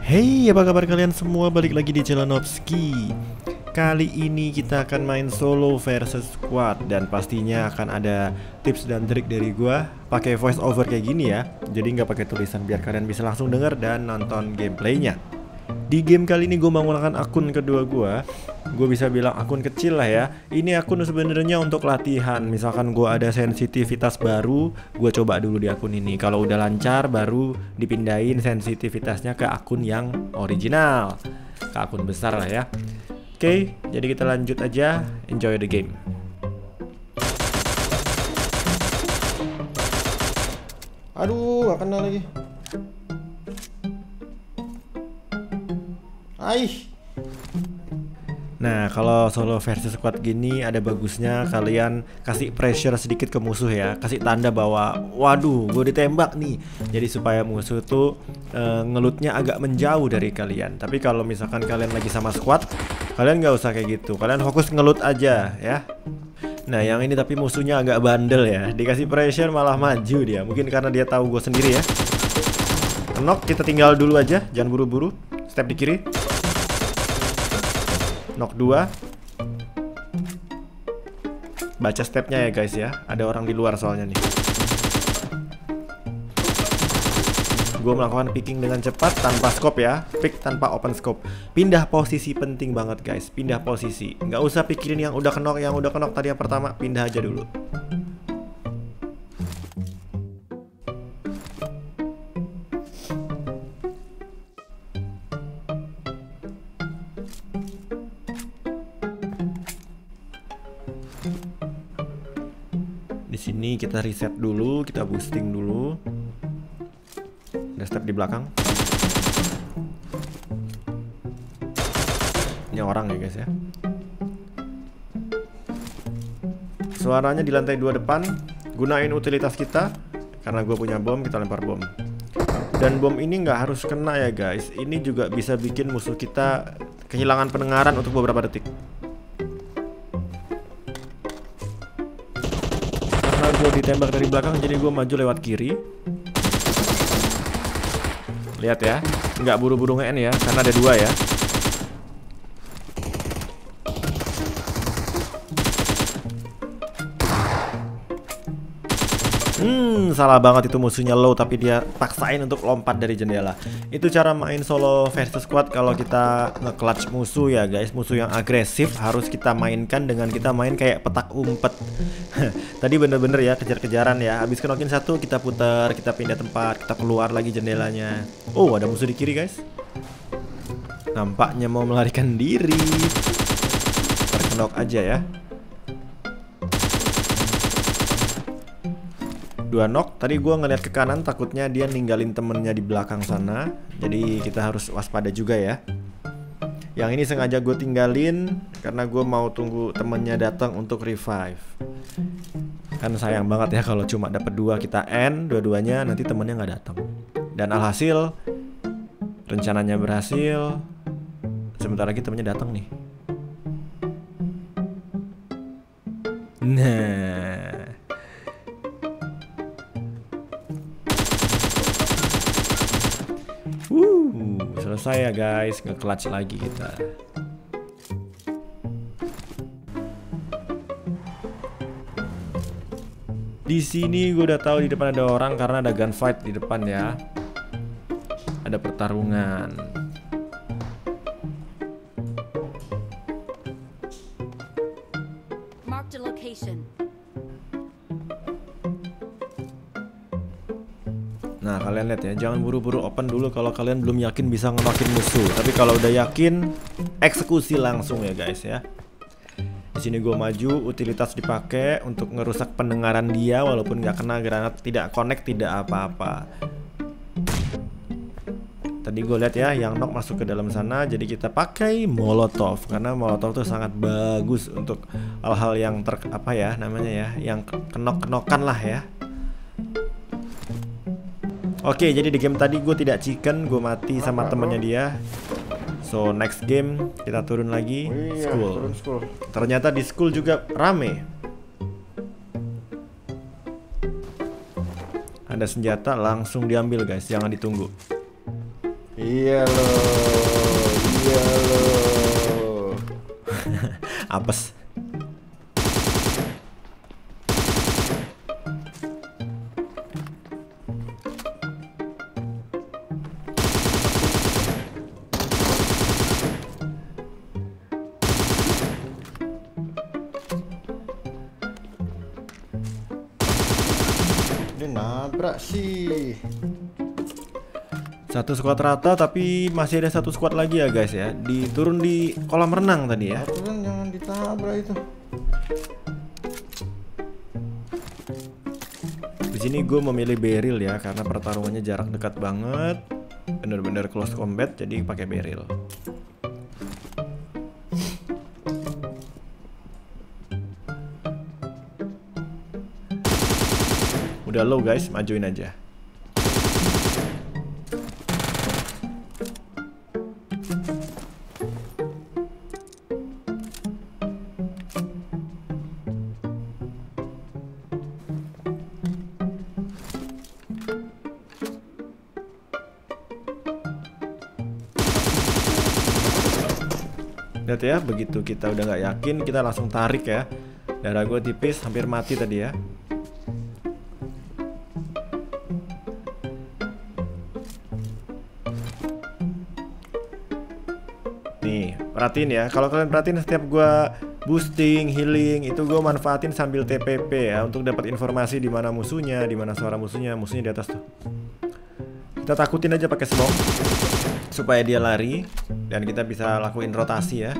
Hey, apa kabar kalian semua? Balik lagi di Celanowski. Kali ini kita akan main solo versus squad. Dan pastinya akan ada tips dan trik dari gua pakai voice over kayak gini ya. Jadi nggak pakai tulisan biar kalian bisa langsung denger dan nonton gameplaynya. Di game kali ini gue menggunakan akun kedua gue bisa bilang akun kecil lah ya. Ini akun sebenarnya untuk latihan. Misalkan gue ada sensitivitas baru, gue coba dulu di akun ini. Kalau udah lancar baru dipindahin sensitivitasnya ke akun yang original, ke akun besar lah ya. Oke, jadi kita lanjut aja. Enjoy the game. Aduh, gak kena lagi. Nah, kalau solo versus squad gini ada bagusnya kalian kasih pressure sedikit ke musuh ya. Kasih tanda bahwa waduh, gue ditembak nih. Jadi supaya musuh tuh ngelutnya agak menjauh dari kalian. Tapi kalau misalkan kalian lagi sama squad, kalian nggak usah kayak gitu. Kalian fokus ngelut aja ya. Nah, yang ini tapi musuhnya agak bandel ya. Dikasih pressure malah maju dia. Mungkin karena dia tahu gue sendiri ya. Knock, kita tinggal dulu aja, jangan buru-buru. Step di kiri. Knock 2. Baca stepnya ya guys ya. Ada orang di luar soalnya nih. Gue melakukan picking dengan cepat tanpa scope ya. Pick tanpa open scope. Pindah posisi penting banget guys. Pindah posisi. Nggak usah pikirin yang udah knock. Yang udah knock tadi yang pertama. Pindah aja dulu. Di sini kita reset dulu, kita boosting dulu. Ada step di belakang. Ini orang ya guys ya. Suaranya di lantai 2 depan. Gunain utilitas kita. Karena gue punya bom, kita lempar bom. Dan bom ini nggak harus kena ya guys. Ini juga bisa bikin musuh kita kehilangan pendengaran untuk beberapa detik. Gue ditembak dari belakang jadi gue maju lewat kiri. Lihat ya, nggak buru-buru nge-end ya karena ada 2 ya. Salah banget itu, musuhnya low tapi dia paksain untuk lompat dari jendela. Itu cara main solo versus squad kalau kita nge-clutch musuh ya guys. Musuh yang agresif harus kita mainkan dengan kita main kayak petak umpet. Tadi bener-bener ya kejar-kejaran ya. Habis knock-in 1 kita putar, kita pindah tempat, kita keluar lagi jendelanya. Oh, ada musuh di kiri guys. Nampaknya mau melarikan diri. Terknok aja ya. 2 knock. Tadi gue ngeliat ke kanan, takutnya dia ninggalin temennya di belakang sana. Jadi kita harus waspada juga ya. Yang ini sengaja gue tinggalin karena gue mau tunggu temennya datang untuk revive. Kan sayang banget ya kalau cuma dapat 2 kita end dua-duanya, nanti temennya nggak datang. Dan alhasil rencananya berhasil. Sebentar lagi temennya datang nih. Nah, selesai ya guys, nge-clutch lagi kita. Di sini gue udah tahu di depan ada orang karena ada gunfight di depan ya. Ada pertarungan. Mark the location. Nah, kalian lihat ya, jangan buru-buru open dulu kalau kalian belum yakin bisa ngemakin musuh. Tapi kalau udah yakin, eksekusi langsung ya guys ya. Di sini gue maju, utilitas dipakai untuk ngerusak pendengaran dia walaupun nggak kena granat, tidak connect, tidak apa-apa. Tadi gue lihat ya, yang knock masuk ke dalam sana, jadi kita pakai molotov karena molotov tuh sangat bagus untuk hal-hal yang apa ya namanya ya, yang kenok-kenokan lah ya. Oke, jadi di game tadi gue tidak chicken, gue mati sama temennya dia. So next game kita turun lagi. School. Ternyata di school juga rame. Ada senjata langsung diambil guys, jangan ditunggu. Iya loh, iya loh. Apes. Dia nabrak sih. Satu squad rata, tapi masih ada satu squad lagi ya guys ya. Diturun di kolam renang tadi ya. Turun, jangan ditabrak itu. Di sini gue memilih Beryl ya, karena pertarungannya jarak dekat banget, bener-bener close combat, jadi pakai Beryl. Udah low guys, majuin aja. Lihat ya, begitu kita udah nggak yakin, kita langsung tarik ya. Darah gue tipis, hampir mati tadi ya. Nih, perhatiin ya. Kalau kalian perhatiin, setiap gue boosting, healing, itu gue manfaatin sambil TPP ya, untuk dapat informasi di mana musuhnya, di mana suara musuhnya. Musuhnya di atas tuh. Kita takutin aja pakai smoke supaya dia lari dan kita bisa lakuin rotasi ya.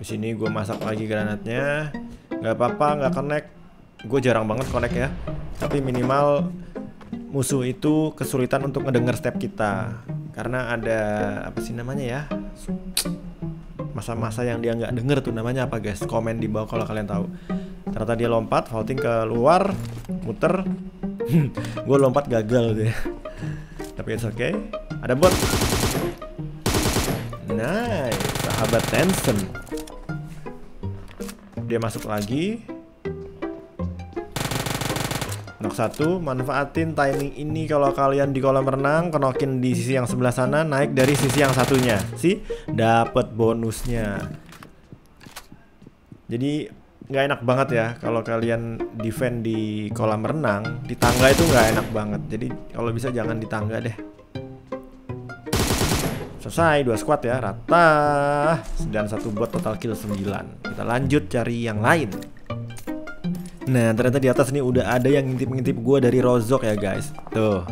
Di sini gue masak lagi granatnya. Nggak apa-apa, nggak connect. Gue jarang banget connect ya. Tapi minimal musuh itu kesulitan untuk ngedenger step kita, karena ada apa sih namanya ya? Masa-masa yang dia nggak denger tuh namanya apa guys? Komen di bawah kalau kalian tahu. Ternyata dia lompat, vaulting keluar, muter. Gue lompat gagal deh. Tapi it's okay. Ada bot. Nice, sahabat Tencent. Dia masuk lagi. Knock satu, manfaatin timing ini kalau kalian di kolam renang, kenokin di sisi yang sebelah sana, naik dari sisi yang satunya. Sih, dapat bonusnya. Jadi nggak enak banget ya kalau kalian defend di kolam renang, di tangga itu nggak enak banget. Jadi kalau bisa jangan di tangga deh. Selesai, 2 squad ya, rata. Dan 1 bot, total kill 9. Kita lanjut cari yang lain. Nah, ternyata di atas nih udah ada yang ngintip-ngintip gue dari Rozok ya guys. Tuh.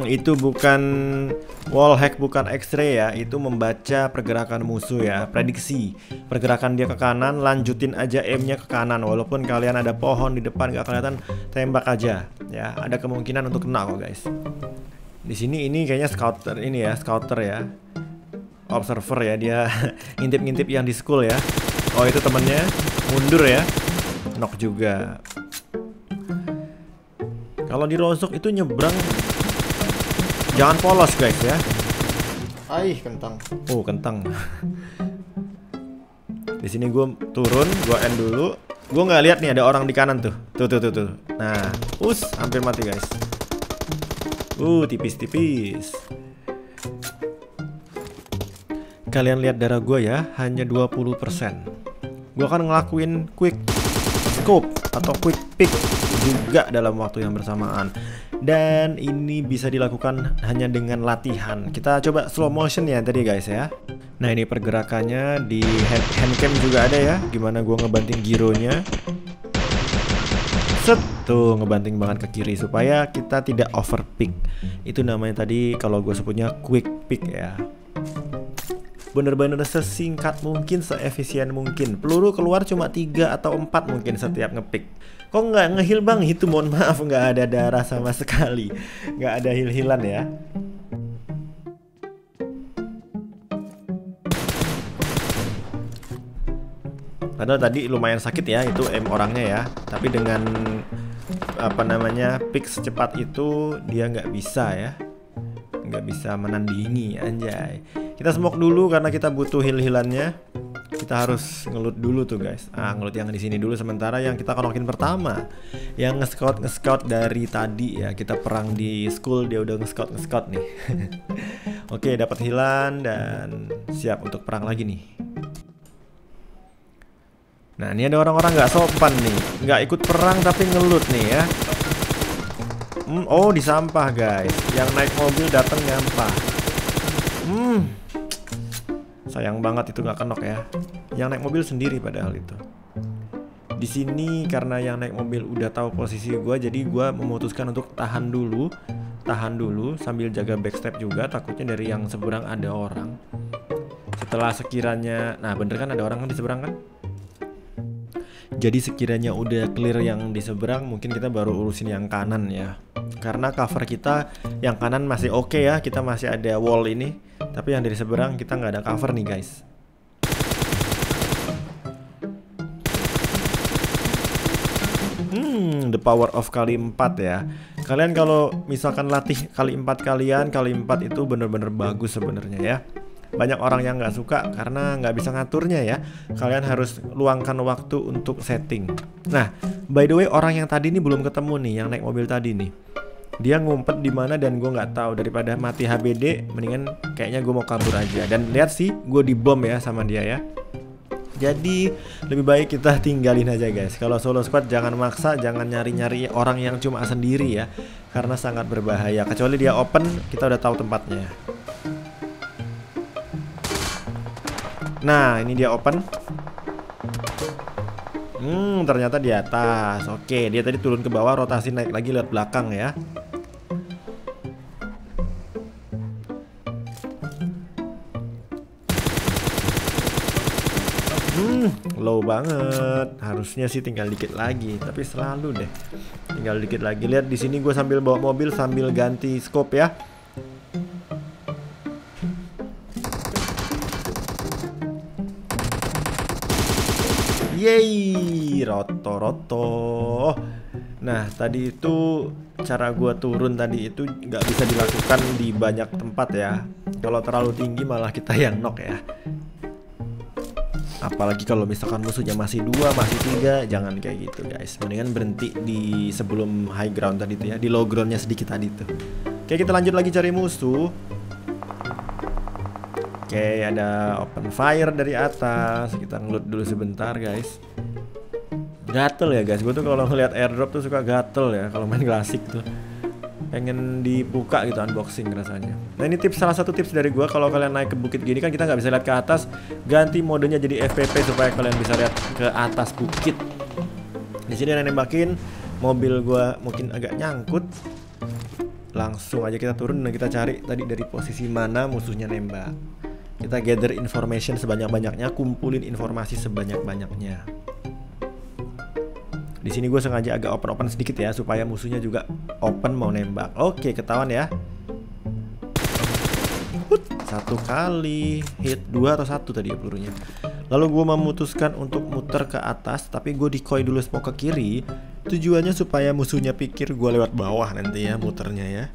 Itu bukan wall hack, bukan X-ray ya. Itu membaca pergerakan musuh ya, prediksi pergerakan dia ke kanan, lanjutin aja aimnya ke kanan. Walaupun kalian ada pohon di depan gak kelihatan, tembak aja ya. Ada kemungkinan untuk kena kok guys. Di sini ini kayaknya scouter ini ya, scouter ya, observer ya, dia ngintip-ngintip yang di school ya. Oh itu temennya mundur ya, knock juga. Kalau di Rozok itu nyebrang jangan polos guys ya. Aih, kentang. Oh, kentang. Di sini gue turun, gue end dulu. Gue nggak lihat nih ada orang di kanan tuh. Tuh. Nah, hampir mati guys. Tipis-tipis. Kalian lihat darah gue ya, hanya 20%. Gue akan ngelakuin quick scope atau quick pick juga dalam waktu yang bersamaan. Dan ini bisa dilakukan hanya dengan latihan. Kita coba slow motion ya tadi guys ya. Nah ini pergerakannya di handcam juga ada ya. Gimana gue ngebanting gironya. Set, tuh ngebanting banget ke kiri supaya kita tidak overpick. Itu namanya tadi kalau gue sebutnya quick pick ya. Bener-bener sesingkat mungkin, seefisien mungkin. Peluru keluar cuma 3 atau 4 mungkin setiap ngepick. Kok nggak ngeheal bang? Itu mohon maaf, nggak ada darah sama sekali. Nggak ada heal-healan ya. Padahal tadi lumayan sakit ya, itu aim orangnya ya. Tapi dengan apa namanya pick secepat itu dia nggak bisa ya. Nggak bisa menandingi anjay. Kita smoke dulu karena kita butuh heal-healannya. Kita harus ngelut dulu tuh guys. Ngelut yang di sini dulu sementara yang kita knock-in pertama. Yang nge-scout dari tadi ya. Kita perang di school, dia udah nge-scout nih. Oke, dapat healan dan siap untuk perang lagi nih. Nah, ini ada orang-orang nggak sopan nih. Nggak ikut perang tapi ngelut nih ya. Oh, di sampah guys. Yang naik mobil datang nyampah. Sayang banget itu nggak kenok ya. Yang naik mobil sendiri padahal itu. Di sini karena yang naik mobil udah tahu posisi gua, jadi gua memutuskan untuk tahan dulu sambil jaga backstep juga, takutnya dari yang seberang ada orang. Setelah sekiranya, nah bener kan ada orang kan di seberang kan? Jadi sekiranya udah clear yang di seberang, mungkin kita baru urusin yang kanan ya. Karena cover kita yang kanan masih oke ya, kita masih ada wall ini. Tapi yang dari seberang kita nggak ada cover nih guys. The power of kali 4 ya. Kalian kalau misalkan latih kali 4 kali 4 itu bener-bener bagus sebenarnya ya. Banyak orang yang nggak suka karena nggak bisa ngaturnya ya. Kalian harus luangkan waktu untuk setting. Nah, by the way orang yang tadi ini belum ketemu nih, yang naik mobil tadi nih. Dia ngumpet di mana dan gue nggak tahu. Daripada mati HBD, mendingan kayaknya gue mau kabur aja. Dan lihat sih, gue dibom ya sama dia ya. Jadi lebih baik kita tinggalin aja guys. Kalau solo squad jangan maksa, jangan nyari-nyari orang yang cuma sendiri ya, karena sangat berbahaya. Kecuali dia open, kita udah tahu tempatnya. Nah, ini dia open. Ternyata di atas. Oke, dia tadi turun ke bawah, rotasi naik lagi lihat belakang ya. Low banget. Harusnya sih tinggal dikit lagi, tapi selalu deh tinggal dikit lagi. Lihat di sini gue sambil bawa mobil sambil ganti scope ya. Yeay, roto. Nah, tadi itu cara gua turun tadi itu nggak bisa dilakukan di banyak tempat ya. Kalau terlalu tinggi malah kita yang knock ya. Apalagi kalau misalkan musuhnya masih 2, masih 3, jangan kayak gitu guys. Mendingan berhenti di sebelum high ground tadi tuh ya, di low groundnya sedikit tadi tuh. Oke, kita lanjut lagi cari musuh. Oke, ada open fire dari atas. Kita ngeloot dulu sebentar guys. Gatel ya guys, gue tuh kalau ngeliat airdrop tuh suka gatel ya kalau main klasik tuh. Pengen dibuka gitu unboxing rasanya. Nah, ini salah satu tips dari gue. Kalau kalian naik ke bukit gini kan kita nggak bisa lihat ke atas. Ganti modenya jadi FPP supaya kalian bisa lihat ke atas bukit. Di sini ada nembakin. Mobil gue mungkin agak nyangkut. Langsung aja kita turun dan kita cari tadi dari posisi mana musuhnya nembak. Kita gather information sebanyak-banyaknya, kumpulin informasi sebanyak-banyaknya. Di sini gue sengaja agak open sedikit ya supaya musuhnya juga open mau nembak. Oke, ketahuan ya. Satu kali hit, 2 atau 1 tadi ya pelurunya. Lalu gue memutuskan untuk muter ke atas, tapi gue decoy dulu smoke ke kiri. Tujuannya supaya musuhnya pikir gue lewat bawah nanti ya muternya ya.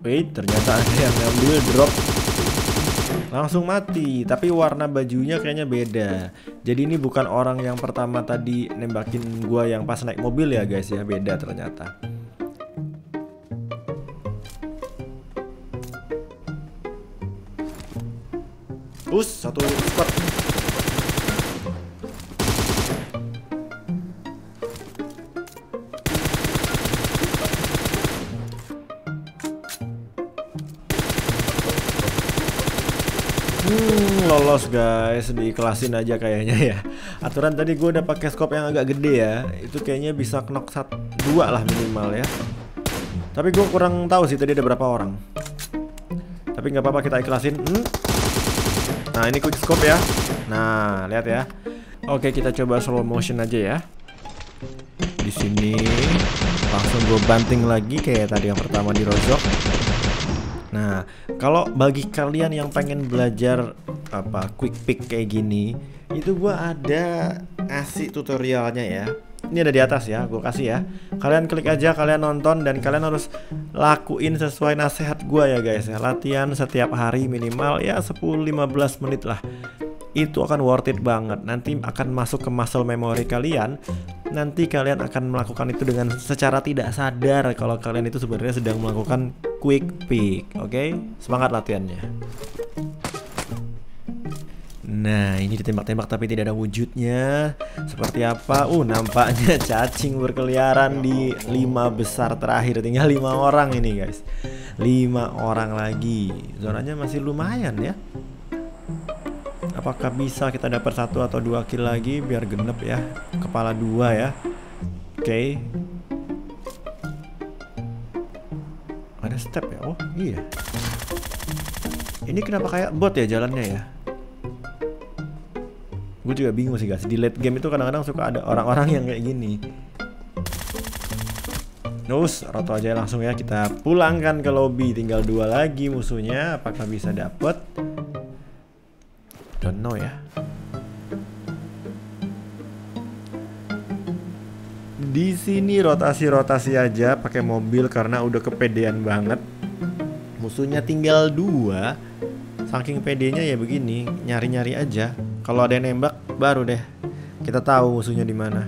Wait, ternyata ada yang ngambil drop. Langsung mati, tapi warna bajunya kayaknya beda. Jadi ini bukan orang yang pertama tadi nembakin gua yang pas naik mobil ya guys ya, beda ternyata. Satu squad. Lolos guys, diiklasin aja kayaknya ya. Aturan tadi gue udah pakai scope yang agak gede ya. Itu kayaknya bisa knock 2 lah minimal ya. Tapi gue kurang tahu sih tadi ada berapa orang. Tapi nggak apa-apa, kita ikhlasin. Nah, ini quick scope ya. Nah, lihat ya. Oke, kita coba slow motion aja ya. Di sini langsung gue banting lagi kayak tadi yang pertama di rojok. Nah, kalau bagi kalian yang pengen belajar quick pick kayak gini, itu gua ada kasih tutorialnya ya. Ini ada di atas ya, gue kasih ya. Kalian klik aja, kalian nonton, dan kalian harus lakuin sesuai nasihat gue ya guys ya. Latihan setiap hari minimal ya 10-15 menit lah. Itu akan worth it banget. Nanti akan masuk ke muscle memory kalian. Nanti kalian akan melakukan itu dengan secara tidak sadar kalau kalian itu sebenarnya sedang melakukan quick pick. Oke? Semangat latihannya. Nah, ini ditembak-tembak tapi tidak ada wujudnya. Seperti apa? Nampaknya cacing berkeliaran di 5 besar terakhir. Tinggal 5 orang ini guys. 5 orang lagi. Zonanya masih lumayan ya. Apakah bisa kita dapat 1 atau 2 kill lagi biar genep ya? Kepala 2 ya. Oke. Ada step ya? Oh iya. Ini kenapa kayak bot ya jalannya ya? Gue juga bingung sih guys. Di late game itu kadang-kadang suka ada orang-orang yang kayak gini. Nus, roto aja langsung ya. Kita pulangkan ke lobby. Tinggal 2 lagi musuhnya. Apakah bisa dapet? Don't know ya. Di sini rotasi-rotasi aja pakai mobil karena udah kepedean banget. Musuhnya tinggal 2. Saking pedenya ya begini, nyari-nyari aja. Kalau ada yang nembak, baru deh kita tahu musuhnya di mana.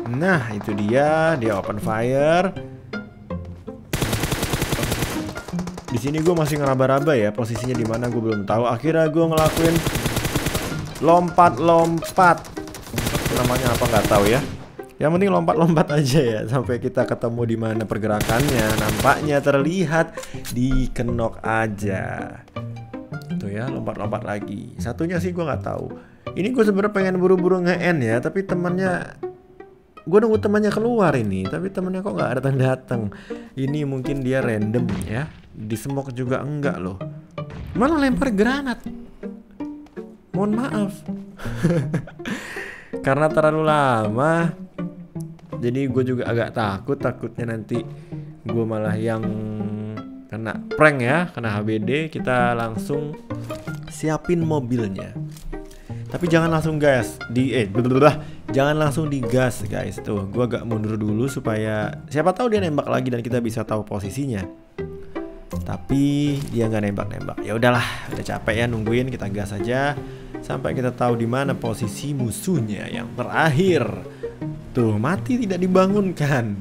Nah, itu dia open fire. Di sini gue masih ngeraba-raba ya, posisinya di mana gue belum tahu. Akhirnya gue ngelakuin lompat-lompat. Namanya apa nggak tahu ya. Yang penting lompat-lompat aja ya sampai kita ketemu di mana pergerakannya. Nampaknya terlihat di kenok aja. Tuh ya, lompat-lompat lagi. Satunya sih gue nggak tahu. Ini gue sebenarnya pengen buru-buru nge-end ya, tapi temannya, gue nunggu temannya keluar ini, tapi temannya kok nggak datang-datang. Ini mungkin dia random ya. Di smoke juga enggak loh. Malah lempar granat. Mohon maaf. Karena terlalu lama. Jadi gue juga agak takutnya nanti gue malah yang kena prank ya, kena HBD. Kita langsung siapin mobilnya. Tapi jangan langsung gas jangan langsung digas guys. Tuh, gue agak mundur dulu supaya siapa tahu dia nembak lagi dan kita bisa tahu posisinya. Tapi dia nggak nembak-nembak. Ya udahlah, udah capek ya nungguin, kita gas aja sampai kita tahu di mana posisi musuhnya yang terakhir. Tuh, mati tidak dibangunkan.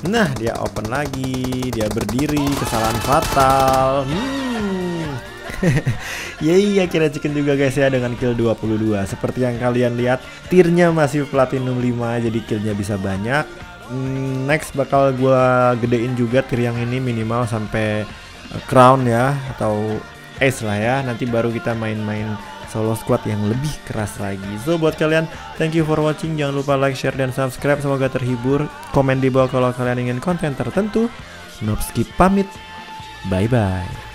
Nah, dia open lagi, dia berdiri, kesalahan fatal. Yeay, akhirnya chicken juga guys ya dengan kill 22. Seperti yang kalian lihat, tiernya masih platinum 5, jadi killnya bisa banyak. Next bakal gua gedein juga tier yang ini minimal sampai crown ya, atau ace lah ya. Nanti baru kita main-main solo squad yang lebih keras lagi. So buat kalian, thank you for watching. Jangan lupa like, share, dan subscribe. Semoga terhibur. Komen di bawah kalau kalian ingin konten tertentu. Nopski pamit. Bye bye.